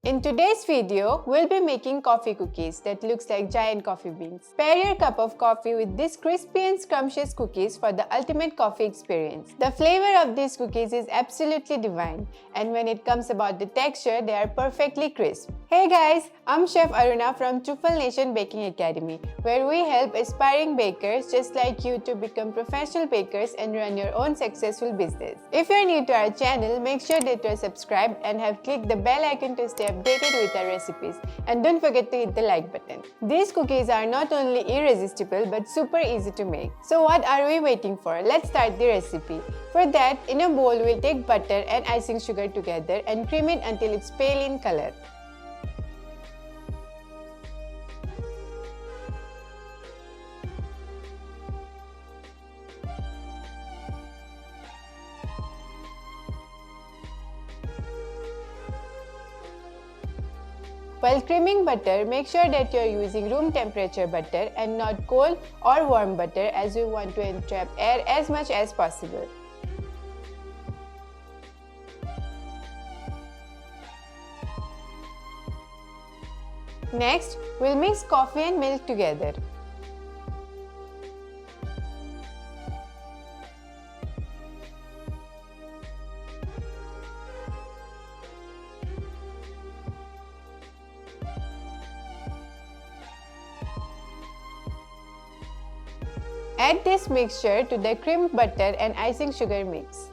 In today's video, we'll be making coffee cookies that looks like giant coffee beans. Pair your cup of coffee with these crispy and scrumptious cookies for the ultimate coffee experience. The flavor of these cookies is absolutely divine, and when it comes about the texture, they are perfectly crisp. Hey guys, I'm Chef Aruna from Truffle Nation Baking Academy, where we help aspiring bakers just like you to become professional bakers and run your own successful business. If you're new to our channel, make sure that you're subscribed and have clicked the bell icon to stay updated with our recipes, and don't forget to hit the like button. These cookies are not only irresistible but super easy to make. So what are we waiting for? Let's start the recipe. For that, in a bowl we'll take butter and icing sugar together and cream it until it's pale in color. While creaming butter, make sure that you are using room temperature butter and not cold or warm butter, as we want to entrap air as much as possible. Next, we'll mix coffee and milk together. Add this mixture to the creamed butter and icing sugar mix.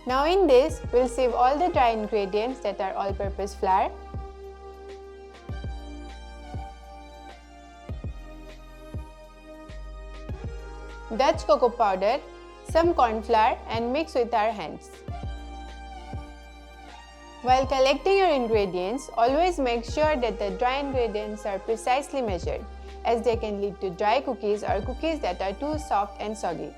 Now in this, we'll sieve all the dry ingredients that are all-purpose flour, Dutch cocoa powder, some corn flour, and mix with our hands. While collecting your ingredients, always make sure that the dry ingredients are precisely measured, as they can lead to dry cookies or cookies that are too soft and soggy.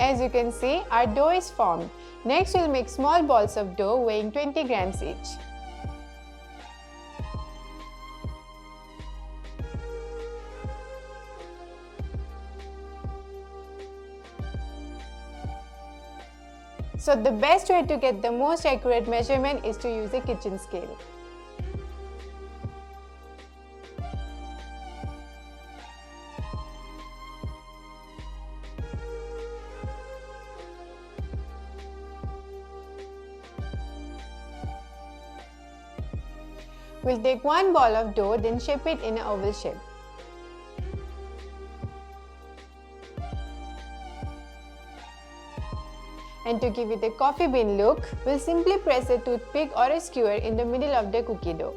As you can see, our dough is formed. Next, we'll make small balls of dough weighing 20 grams each. So the best way to get the most accurate measurement is to use a kitchen scale. We'll take one ball of dough, then shape it in an oval shape. And to give it a coffee bean look, we'll simply press a toothpick or a skewer in the middle of the cookie dough.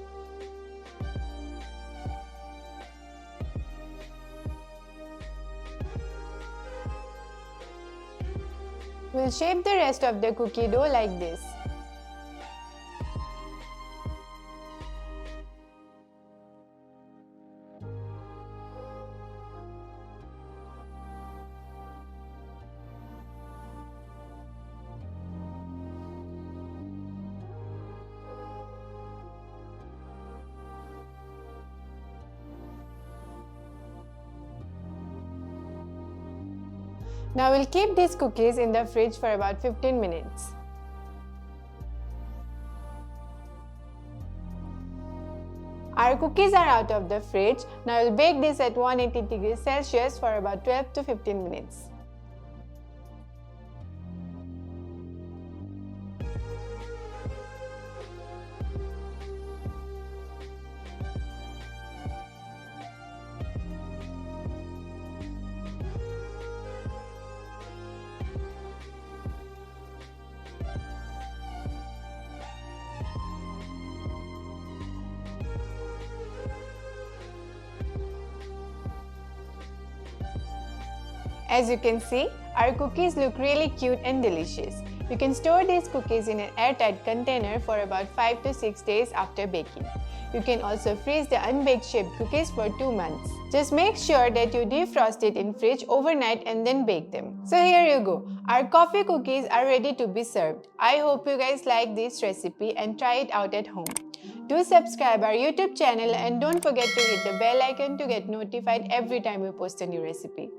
We'll shape the rest of the cookie dough like this. Now we'll keep these cookies in the fridge for about 15 minutes. Our cookies are out of the fridge. Now we'll bake this at 180 degrees Celsius for about 12 to 15 minutes. As you can see, our cookies look really cute and delicious. You can store these cookies in an airtight container for about 5 to 6 days after baking. You can also freeze the unbaked shaped cookies for 2 months. Just make sure that you defrost it in fridge overnight and then bake them. So here you go. Our coffee cookies are ready to be served. I hope you guys like this recipe and try it out at home. Do subscribe our YouTube channel and don't forget to hit the bell icon to get notified every time we post a new recipe.